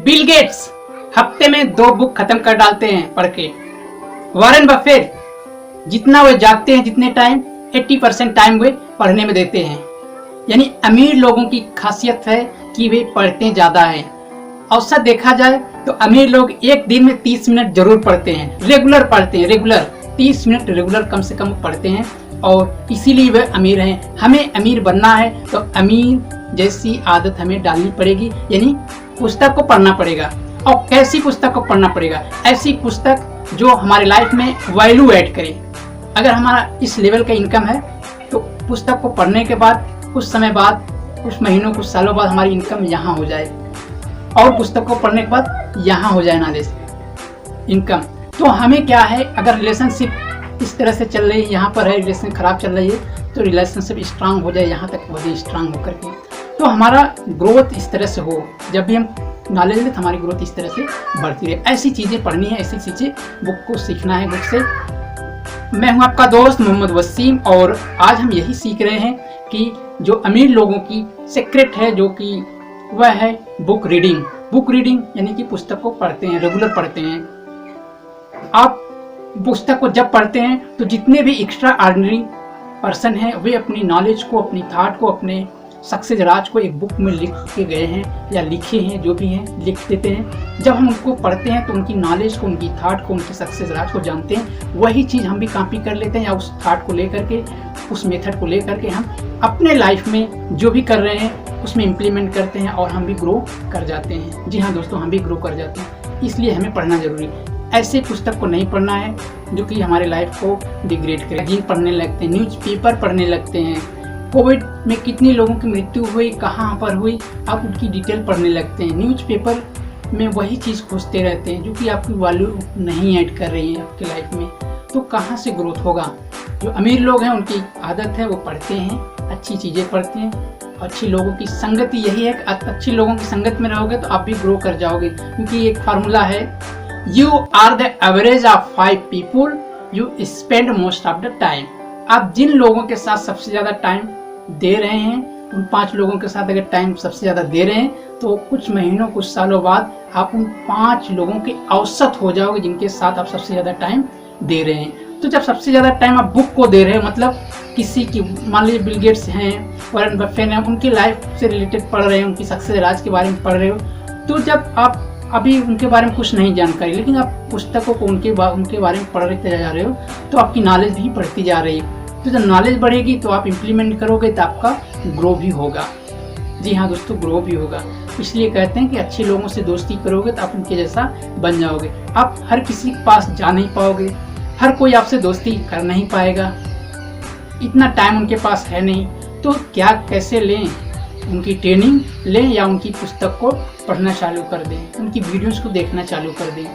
Bill Gates हफ्ते में 2 book खत्म कर डालते हैं पढ़ के। वॉरेन बफेट जितना वे जागते हैं जितने टाइम 80% टाइम वे पढ़ने में देते हैं। यानी अमीर लोगों की खासियत है कि वे पढ़ते ज़्यादा हैं। औसत देखा जाए तो अमीर लोग एक दिन में 30 मिनट जरूर पढ़ते हैं, रेगुलर पढ़ते हैं, रेगुलर 30 मिनट रेगुलर कम से कम पढ़ते हैं और इसीलिए वे अमीर हैं। हमें अमीर बनना है तो अमीर जैसी आदत हमें डालनी पड़ेगी, यानी पुस्तक को पढ़ना पड़ेगा। और कैसी पुस्तक को पढ़ना पड़ेगा? ऐसी पुस्तक जो हमारी लाइफ में वैल्यू ऐड करे। अगर हमारा इस लेवल का इनकम है तो पुस्तक को पढ़ने के बाद कुछ समय बाद, कुछ महीनों, कुछ सालों बाद हमारी इनकम यहाँ हो जाए और पुस्तक को पढ़ने के बाद यहाँ हो जाए नॉलेज, इनकम। तो हमें क्या है, अगर रिलेशनशिप इस तरह से चल रही है, यहाँ पर है रिलेशन खराब चल रही है, तो रिलेशनशिप स्ट्रांग हो जाए, यहाँ तक बढ़े स्ट्रांग होकर के, तो हमारा ग्रोथ इस तरह से हो। जब भी हम नॉलेज लें तो हमारी ग्रोथ इस तरह से बढ़ती रहे। ऐसी चीज़ें पढ़नी है, ऐसी चीज़ें बुक को सीखना है, बुक से। मैं हूं आपका दोस्त मोहम्मद वसीम और आज हम यही सीख रहे हैं कि जो अमीर लोगों की सीक्रेट है, जो कि वह है बुक रीडिंग। बुक रीडिंग यानी कि पुस्तक को पढ़ते हैं, रेगुलर पढ़ते हैं। आप पुस्तक को जब पढ़ते हैं तो जितने भी एक्स्ट्रा ऑर्डिनरी पर्सन हैं वे अपनी नॉलेज को, अपनी थॉट को, अपने सक्सेस राज को एक बुक में लिख के गए हैं या लिखे हैं, जो भी हैं लिख देते हैं। जब हम उनको पढ़ते हैं तो उनकी नॉलेज को, उनकी थॉट को, उनकी सक्सेस राज को जानते हैं। वही चीज़ हम भी कॉपी कर लेते हैं या उस थॉट को लेकर के, उस मेथड को लेकर के हम अपने लाइफ में जो भी कर रहे हैं उसमें इम्प्लीमेंट करते हैं और हम भी ग्रो कर जाते हैं। जी हाँ दोस्तों, हम भी ग्रो कर जाते हैं। इसलिए हमें पढ़ना जरूरी है। ऐसे पुस्तक को नहीं पढ़ना है जो कि हमारे लाइफ को डिग्रेड करे। मैगजीन पढ़ने लगते हैं, न्यूज़पेपर पढ़ने लगते हैं। कोविड में कितनी लोगों की मृत्यु हुई, कहाँ पर हुई, आप उनकी डिटेल पढ़ने लगते हैं। न्यूज़पेपर में वही चीज़ खोजते रहते हैं जो कि आपकी वैल्यू नहीं ऐड कर रही है आपकी लाइफ में, तो कहाँ से ग्रोथ होगा? जो अमीर लोग हैं उनकी आदत है वो पढ़ते हैं, अच्छी चीज़ें पढ़ते हैं। अच्छी लोगों की संगति यही है कि अच्छी लोगों की संगत में रहोगे तो आप भी ग्रो कर जाओगे, क्योंकि एक फार्मूला है, you are the average of 5 people you spend most of the time. आप जिन लोगों के साथ सबसे ज़्यादा टाइम दे रहे हैं, उन 5 लोगों के साथ अगर टाइम सबसे ज़्यादा दे रहे हैं तो कुछ महीनों, कुछ सालों बाद आप उन 5 लोगों के औसत हो जाओगे जिनके साथ आप सबसे ज़्यादा टाइम दे रहे हैं। तो जब सबसे ज़्यादा टाइम आप बुक को दे रहे हो, मतलब किसी की, मान लीजिए बिल गेट्स हैं, वॉरेन बफेट हैं, उनकी लाइफ से रिलेटेड पढ़ रहे हैं, उनकी सक्सेस राज के बारे में पढ़ रहे हो, तो जब आप अभी उनके बारे में कुछ नहीं जानकारी, लेकिन आप पुस्तकों को उनके बारे में पढ़ते जा रहे हो तो आपकी नॉलेज भी बढ़ती जा रही है। तो जब नॉलेज बढ़ेगी तो आप इम्प्लीमेंट करोगे तो आपका ग्रो भी होगा। जी हाँ दोस्तों, ग्रो भी होगा। इसलिए कहते हैं कि अच्छे लोगों से दोस्ती करोगे तो आप उनके जैसा बन जाओगे। आप हर किसी के पास जा नहीं पाओगे, हर कोई आपसे दोस्ती कर नहीं पाएगा, इतना टाइम उनके पास है नहीं। तो क्या, कैसे लें? उनकी ट्रेनिंग लें या उनकी पुस्तक को पढ़ना चालू कर दें, उनकी वीडियोस को देखना चालू कर दें।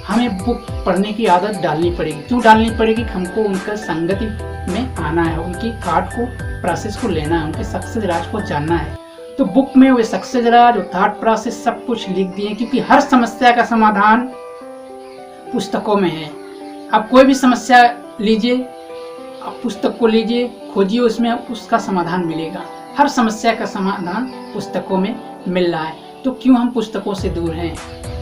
हमें बुक पढ़ने की आदत डालनी पड़ेगी। क्यों डालनी पड़ेगी? हमको उनका संगति में आना है, उनकी थॉट को, प्रोसेस को लेना है, उनके सक्सेस राज को जानना है। तो बुक में वे सक्सेस राज और थॉट प्रोसेस सब कुछ लिख दिए, क्योंकि हर समस्या का समाधान पुस्तकों में है। आप कोई भी समस्या लीजिए, आप पुस्तक को लीजिए, खोजिए, उसमें उसका समाधान मिलेगा। हर समस्या का समाधान पुस्तकों में मिल रहा है। तो क्यों हम पुस्तकों से दूर हैं?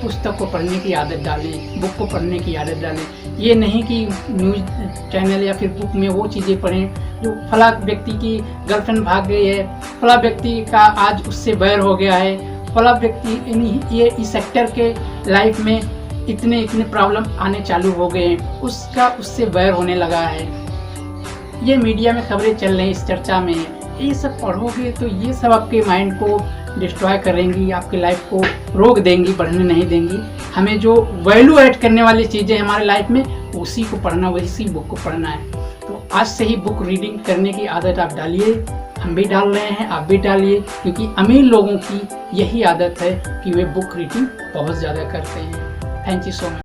पुस्तक को पढ़ने की आदत डालें, बुक को पढ़ने की आदत डालें। ये नहीं कि न्यूज़ चैनल या फिर बुक में वो चीज़ें पढ़ें जो फला व्यक्ति की गर्लफ्रेंड भाग गई है, फला व्यक्ति का आज उससे बैर हो गया है, फला व्यक्ति ये इस सेक्टर के लाइफ में इतने प्रॉब्लम आने चालू हो गए हैं, उसका उससे बैर होने लगा है। ये मीडिया में खबरें चल रही, इस चर्चा में ये सब पढ़ोगे तो ये सब आपके माइंड को डिस्ट्रॉय करेंगी, आपकी लाइफ को रोक देंगी, बढ़ने नहीं देंगी। हमें जो वैल्यू ऐड करने वाली चीज़ें हमारे लाइफ में, उसी को पढ़ना, वैसी बुक को पढ़ना है। तो आज से ही बुक रीडिंग करने की आदत आप डालिए। हम भी डाल रहे हैं, आप भी डालिए, क्योंकि अमीर लोगों की यही आदत है कि वे बुक रीडिंग बहुत ज़्यादा करते हैं। Thank you so much.